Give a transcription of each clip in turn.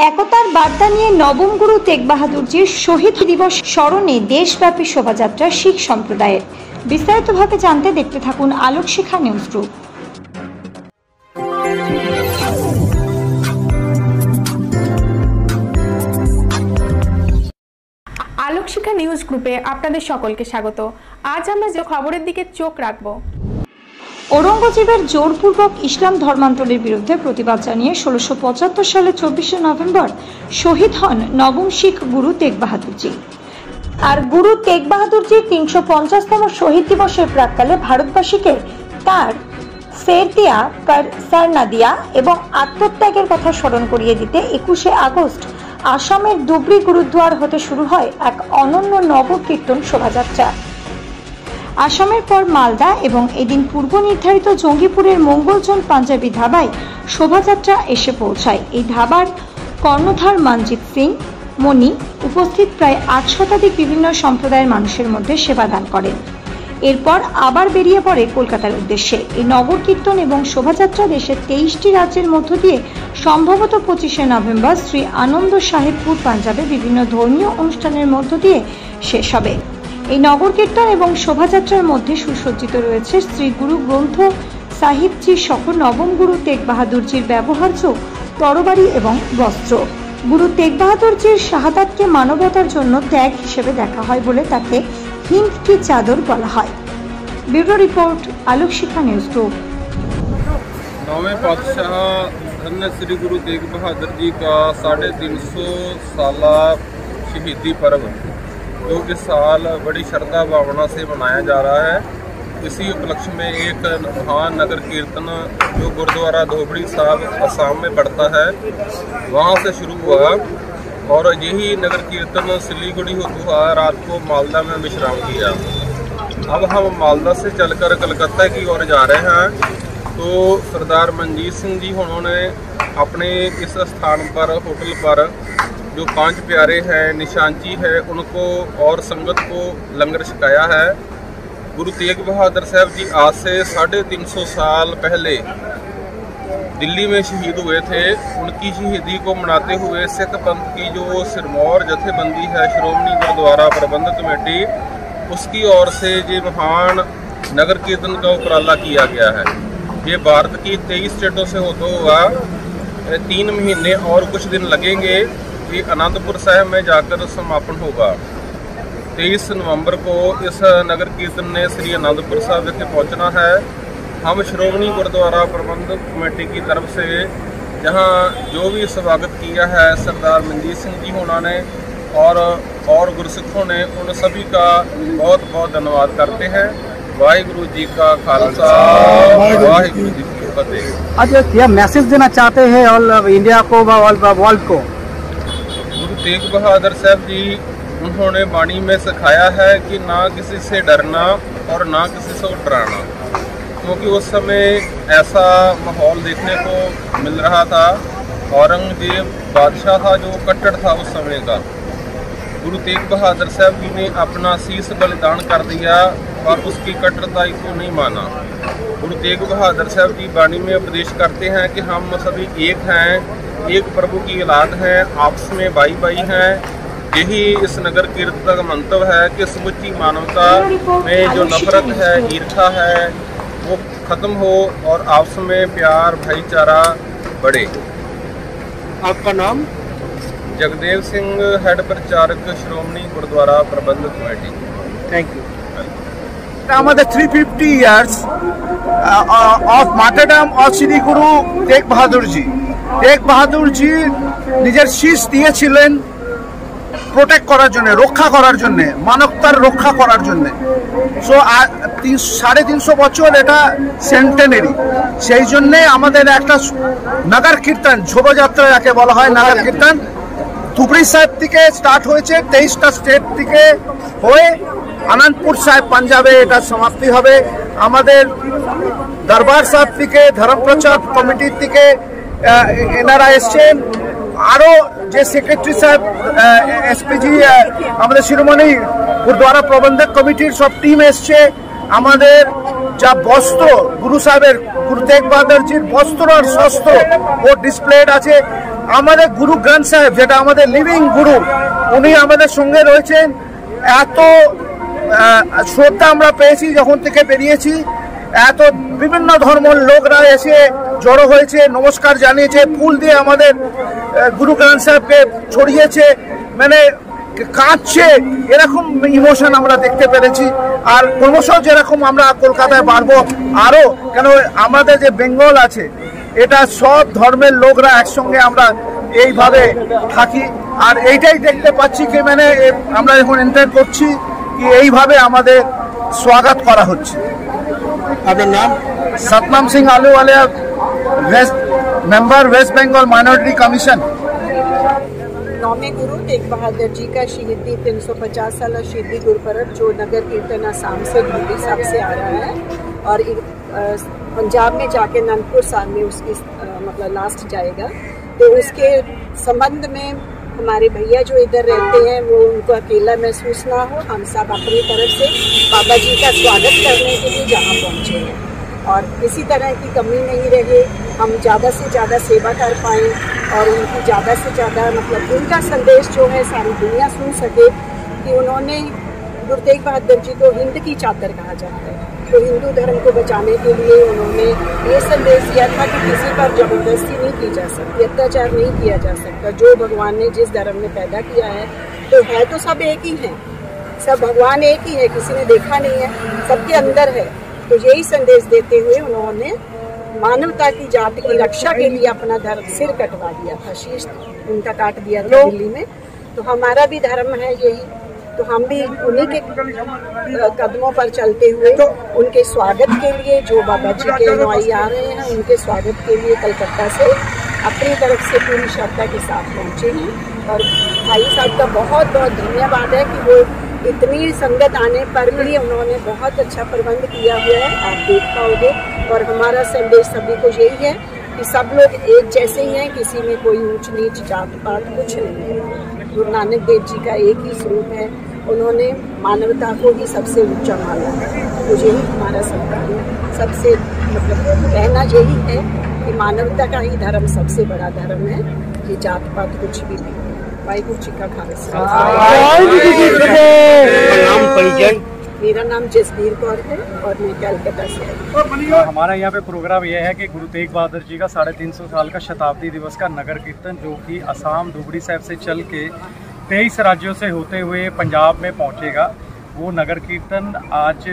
একতার বার্তা নিয়ে নবম গুরু তেগ বাহাদুরজির শহীদ দিবস স্মরণে দেশব্যাপী শোভাযাত্রা শিখ সম্প্রদায়ের। বিস্তারিতভাবে জানতে দেখতে থাকুন আলোক শিখা নিউজ গ্রুপ। আলোক শিখা নিউজ গ্রুপে আপনাদের সকলকে স্বাগত। আজ আমরা যে খবরের দিকে চোখ রাখব, ঔরঙ্গজেবের জোরপূর্বক ইসলাম ধর্মান্তরের বিরুদ্ধে প্রতিবাদ জানিয়ে 1675 সালে 24শে নভেম্বর শহীদ হন নবম শিখ গুরু তেগ বাহাদুরজি। আর গুরু তেগ বাহাদুরজির 350তম শহীদ দিবসের প্রাক্কালে ভারতবাসীকে তার ফের দিয়া কর সর না দিয়া এবং আত্মত্যাগের কথা স্মরণ করিয়ে দিতে 21শে আগস্ট আসামের ধুবড়ী গুরুদ্বার হতে শুরু হয় এক অনন্য নবকীর্তন শোভাযাত্রা। আসামের পর মালদা এবং এদিন পূর্ব নির্ধারিত জঙ্গিপুরের মঙ্গলচন পাঞ্জাবি ধাবায় শোভাযাত্রা এসে পৌঁছায়। এই ধাবার কর্ণধার মনজিৎ সিং মনি উপস্থিত প্রায় 8 শতাধিক বিভিন্ন সম্প্রদায়ের মানুষের মধ্যে সেবা দান করেন। এরপর আবার বেরিয়ে পড়ে কলকাতার উদ্দেশ্যে। এই নগর কীর্তন এবং শোভাযাত্রা দেশের 23টি রাজ্যের মধ্য দিয়ে সম্ভবত 25শে নভেম্বর শ্রী আনন্দ সাহেবপুর পাঞ্জাবে বিভিন্ন ধর্মীয় অনুষ্ঠানের মধ্য দিয়ে শেষ হবে। এই নগর কীর্তন এবং শোভাযাত্রার মধ্যে সুসজ্জিত রয়েছে শ্রী গুরু গ্রন্থ সাহিবজি সহ নবম গুরু তেগ বাহাদুরজির ব্যবহার্য তরবারি এবং বস্ত্র। গুরু তেগ বাহাদুরজির শাহাদাতকে মানবতার জন্য ত্যাগ হিসেবে দেখা হয় বলে তাকে হিন্দ কি চাদর বলা হয়। ব্যুরো রিপোর্ট आलोक शिखा न्यूज ग्रुप। नौवें पातशाह धन्य श्री गुरु तेग बहादुर जी का 350 साला शहीदी पर्व जो कि साल बड़ी श्रद्धा भावना से मनाया जा रहा है। इसी उपलक्ष्य में एक महान नगर कीर्तन जो गुरुद्वारा धोबड़ी साहब असम में पड़ता है वहाँ से शुरू हुआ और यही नगर कीर्तन सिलीगुड़ी होते हुआ रात को मालदा में विश्राम किया। अब हम मालदा से चलकर कलकत्ता की ओर जा रहे हैं तो सरदार मनजीत सिंह जी उन्होंने अपने इस स्थान पर होटल पर जो 5 प्यारे हैं निशांची है उनको और संगत को लंगर छकाया है। गुरु तेग बहादुर साहब जी आज से 350 साल पहले दिल्ली में शहीद हुए थे। उनकी शहीदी को मनाते हुए सिख पंथ की जो सिरमौर जथेबंदी है श्रोमणी गुरुद्वारा प्रबंधक कमेटी उसकी ओर से ये महान नगर कीर्तन का उपराला किया गया है। ये भारत की 23 स्टेटों से होता हुआ 3 महीने और कुछ दिन लगेंगे। ये आनंदपुर साहिब में जाकर समापन होगा। 23 नवंबर को इस नगर कीर्तन ने श्री आनंदपुर साहिब विखे पहुँचना है। हम श्रोमणी गुरुद्वारा प्रबंधक कमेटी की तरफ से जहाँ जो भी स्वागत किया है सरदार मनजीत सिंह जी होना ने और गुरसिखों ने उन सभी का बहुत बहुत धन्यवाद करते हैं। वाहिगुरु जी का खालसा वाहिगुरु जी की फतेह। आज क्या मैसेज देना चाहते हैं ऑल इंडिया को ऑल वर्ल्ड को? गुरु तेग बहादुर साहब जी उन्होंने वाणी में सिखाया है कि ना किसी से डरना और ना किसी से डराना, क्योंकि उस समय ऐसा माहौल देखने को मिल रहा था। औरंगजेब बादशाह था जो कट्टर था उस समय का। गुरु तेग बहादुर साहब जी ने अपना शीश बलिदान कर दिया और उसकी कट्टरताई को नहीं माना। गुरु तेग बहादुर साहब जी वाणी में उपदेश करते हैं कि हम सभी एक हैं, एक प्रभु की औलाद हैं, आपस में भाई भाई हैं। यही इस नगर कीर्तन का मंतव्य है कि समुची मानवता में जो नफरत है ईर्ष्या है वो खत्म हो और आपस में प्यार भाईचारा बढ़े। आपका नाम? जगदेव सिंह, हेड प्रचारक श्रोमणी गुरुद्वारा प्रबंधक कमेटी। Thank you. আমাদের 350 years of মার্টারডাম of Shri Guru Tegh Bahadurji. তেগ বাহাদুরজি নিজের শীষ দিয়েছিলেন প্রোটেক্ট করার জন্য, রক্ষা করার জন্য, মানবতার রক্ষা করার জন্য। সো 350 বছর এটা সেন্টেনারি, সেই জন্যে আমাদের একটা নগর কীর্তন শোভাযাত্রা যাকে বলা হয় নগর কীর্তন ধুবড়ী সাহেব থেকে স্টার্ট হয়েছে। 23টা স্টেট থেকে হয়ে আনন্দপুর সাহেব পাঞ্জাবে এটা সমাপ্তি হবে। আমাদের দরবার সাহেব থেকে ধর্ম প্রচার কমিটির থেকে এনারা এসছেন, আরও যে সেক্রেটারি সাহেব এসপিজি আমাদের শিরোমণি গুরুদ্বারা প্রবন্ধক কমিটির সব টিম এসছে। আমাদের যা বস্ত্র গুরু সাহেবের গুরু তেগ বাহাদুরজির বস্ত্র আর শস্ত্র ও ডিসপ্লেড আছে। আমাদের গুরু গ্রন্থ সাহেব, যেটা আমাদের লিভিং গুরু, উনি আমাদের সঙ্গে রয়েছেন। এত শ্রদ্ধা আমরা পেয়েছি যখন থেকে বেরিয়েছি। এত বিভিন্ন ধর্মের লোকরা এসে জড়ো হয়েছে, নমস্কার জানিয়েছে, ফুল দিয়ে আমাদের গুরু গ্রন্থ সাহেবকে ছড়িয়েছে, মানে কাঁদছে, এরকম ইমোশন আমরা দেখতে পেরেছি। আর ক্রমশ যেরকম আমরা কলকাতায় বাড়বো আরও, কেন আমাদের যে বেঙ্গল আছে এটা সব ধর্মের লোকরা একসঙ্গে আমরা এইভাবে থাকি। আর এইটাই দেখতে পাচ্ছি কি মানে আমরা যখন এন্টার করছি কি এইভাবে আমাদের স্বাগত করা হচ্ছে। আপনার নাম? Satnam Singh Ahluwalia, west member, west Bengal minority commission. नौवें गुरु तेग बहादुर जी का शहीदी 350 साल शहीदी गुरुपर्व जो नगर कीर्तन आसाम से धूबरी साहब से आ रहा है और पंजाब में जाके अनंतपुर साहब में उसकी मतलब लास्ट जाएगा। तो उसके संबंध में हमारे भैया जो इधर रहते हैं वो उनको अकेला महसूस ना हो, हम सब अपनी तरफ से बाबा जी का स्वागत करने के लिए जहाँ पहुँचे हैं और किसी तरह की कमी नहीं रहे, हम ज़्यादा से ज़्यादा सेवा कर पाएँ और उनकी ज़्यादा से ज़्यादा मतलब उनका संदेश जो है सारी दुनिया सुन सके कि उन्होंने गुरु तेग बहादुर जी को हिंद की चादर कहा जाता है। तो हिंदू धर्म को बचाने के लिए उन्होंने ये संदेश दिया था कि किसी पर जबरदस्ती नहीं की जा सकती, अत्याचार नहीं किया जा सकता। जो भगवान ने जिस धर्म में पैदा किया है तो सब एक ही हैं, सब भगवान एक ही है, किसी ने देखा नहीं है, सबके अंदर है। तो यही संदेश देते हुए उन्होंने मानवता की जाति की रक्षा के लिए अपना धर्म सिर कटवा दिया था, शीश उनका काट दिया था दिल्ली में। तो हमारा भी धर्म है यही, तो हम भी उन्हीं के कदमों पर चलते हुए उनके स्वागत के लिए जो बाबा जी के अनुयायी आ रहे हैं उनके स्वागत के लिए कलकत्ता से अपनी तरफ से पूरी श्रद्धा के साथ पहुँचे हैं। और भाई साहब का बहुत बहुत धन्यवाद है कि वो इतनी संगत आने पर भी उन्होंने बहुत अच्छा प्रबंध किया हुआ है, आप देख पाओगे। और हमारा संदेश सभी को यही है कि सब लोग एक जैसे ही हैं, किसी में कोई ऊंच नीच जात पात कुछ नहीं है। गुरु नानक देव जी का एक ही स्वरूप है, उन्होंने मानवता को ही सबसे ऊंचा माना है। तो यही हमारा सबसे मतलब कहना यही है कि मानवता का ही धर्म सबसे बड़ा धर्म है, ये जात पात कुछ भी नहीं। वाहिगुरु जी का खालसा। मेरा नाम जसबीर कौर है और मैं कलकत्ता से आई। हमारा यहाँ पे प्रोग्राम यह है कि गुरु तेग बहादुर जी का 350 साल का शताब्दी दिवस का नगर कीर्तन जो कि असम धुबरी साहिब से चल के 23 राज्यों से होते हुए पंजाब में पहुँचेगा। वो नगर कीर्तन आज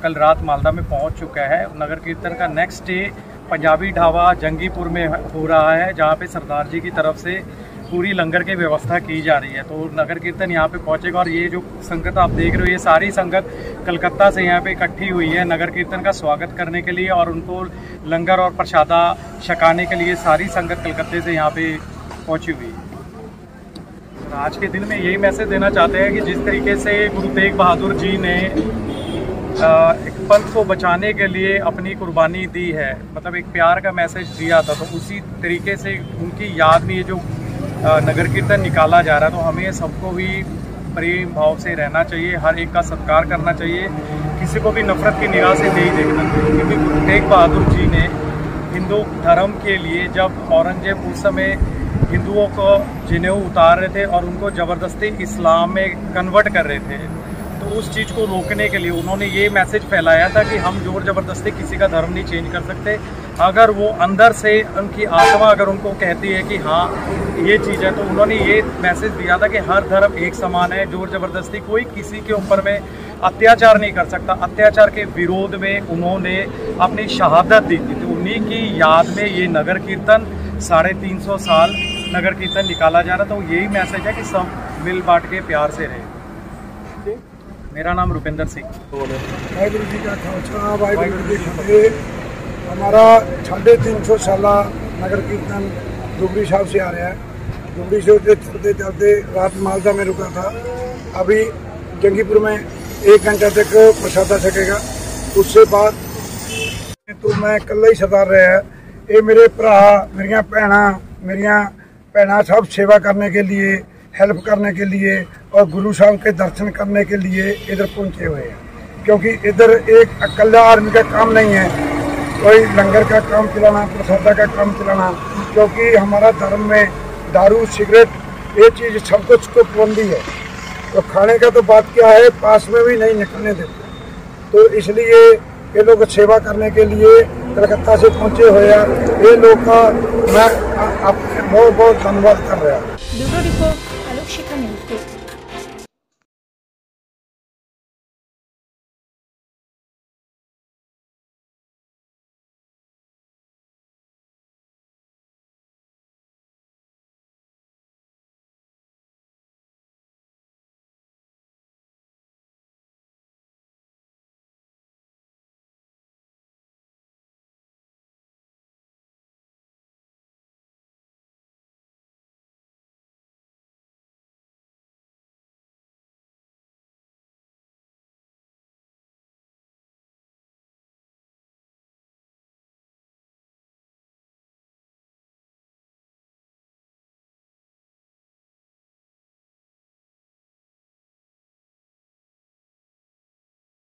कल रात मालदा में पहुँच चुका है। नगर कीर्तन का नेक्स्ट डे पंजाबी ढाबा जंगीपुर में हो रहा है, जहाँ पे सरदार जी की तरफ से पूरी लंगर की व्यवस्था की जा रही है। तो नगर कीर्तन यहाँ पे पहुँचेगा और ये जो संगत आप देख रहे हो ये सारी संगत कलकत्ता से यहाँ पे इकट्ठी हुई है नगर कीर्तन का स्वागत करने के लिए और उनको लंगर और प्रसादा छकाने के लिए सारी संगत कलकत्ते से यहाँ पे पहुँची हुई है। आज के दिन में यही मैसेज देना चाहते हैं कि जिस तरीके से गुरु तेग बहादुर जी ने एक पंथ को बचाने के लिए अपनी कुर्बानी दी है, मतलब एक प्यार का मैसेज दिया था, तो उसी तरीके से उनकी याद में ये जो नगर कीर्तन निकाला जा रहा है। तो हमें सबको भी प्रेम भाव से रहना चाहिए, हर एक का सत्कार करना चाहिए, किसी को भी नफरत की निगाह से नहीं देखना चाहिए। क्योंकि गुरु तेग बहादुर जी ने हिंदू धर्म के लिए जब औरंगजेब उस समय हिंदुओं को जनेऊ उतार रहे थे और उनको ज़बरदस्ती इस्लाम में कन्वर्ट कर रहे थे, तो उस चीज़ को रोकने के लिए उन्होंने ये मैसेज फैलाया था कि हम जोर ज़बरदस्ती किसी का धर्म नहीं चेंज कर सकते। अगर वो अंदर से उनकी आत्मा अगर उनको कहती है कि हाँ ये चीज़ है, तो उन्होंने ये मैसेज दिया था कि हर धर्म एक समान है, जोर ज़बरदस्ती कोई किसी के ऊपर में अत्याचार नहीं कर सकता। अत्याचार के विरोध में उन्होंने अपनी शहादत दी थी। तो उन्हीं की याद में ये नगर कीर्तन 350 साल नगर कीर्तन निकाला जा रहा था। तो यही मैसेज है कि सब मिल बांट के प्यार से रहे। मेरा नाम रुपेंद्र सिंह। वाहिगुरु जी का खालसा वाहिगुरु जी की फतेह। हमारा 350 साल नगर कीर्तन धुबरी साहब से आ रहा है। धुबरी से चलते चलते रात मालदा में रुका था, अभी जंगीपुर में 1 घंटा तक प्रसादा छकेगा। उससे बाद तो मैं कल्ला ही सरदार रहा है। ये मेरे भरा मेरिया भैन सब सेवा करने के लिए, हेल्प करने के लिए और गुरु साहब के दर्शन करने के लिए इधर पहुंचे हुए हैं। क्योंकि इधर एक अकेला आदमी का काम नहीं है, कोई लंगर का काम चलाना, प्रसादा का काम चलाना, क्योंकि हमारा धर्म में दारू सिगरेट ये चीज़ सब कुछ को पाबंदी है। तो खाने का तो बात क्या है, पास में भी नहीं निकलने देते। तो इसलिए ये लोग सेवा करने के लिए कलकत्ता से पहुँचे हुए हैं। ये लोग का मैं बहुत बहुत धन्यवाद कर रहा हूँ। ब्यूरो रिपोर्ट आलोक शिखा न्यूज।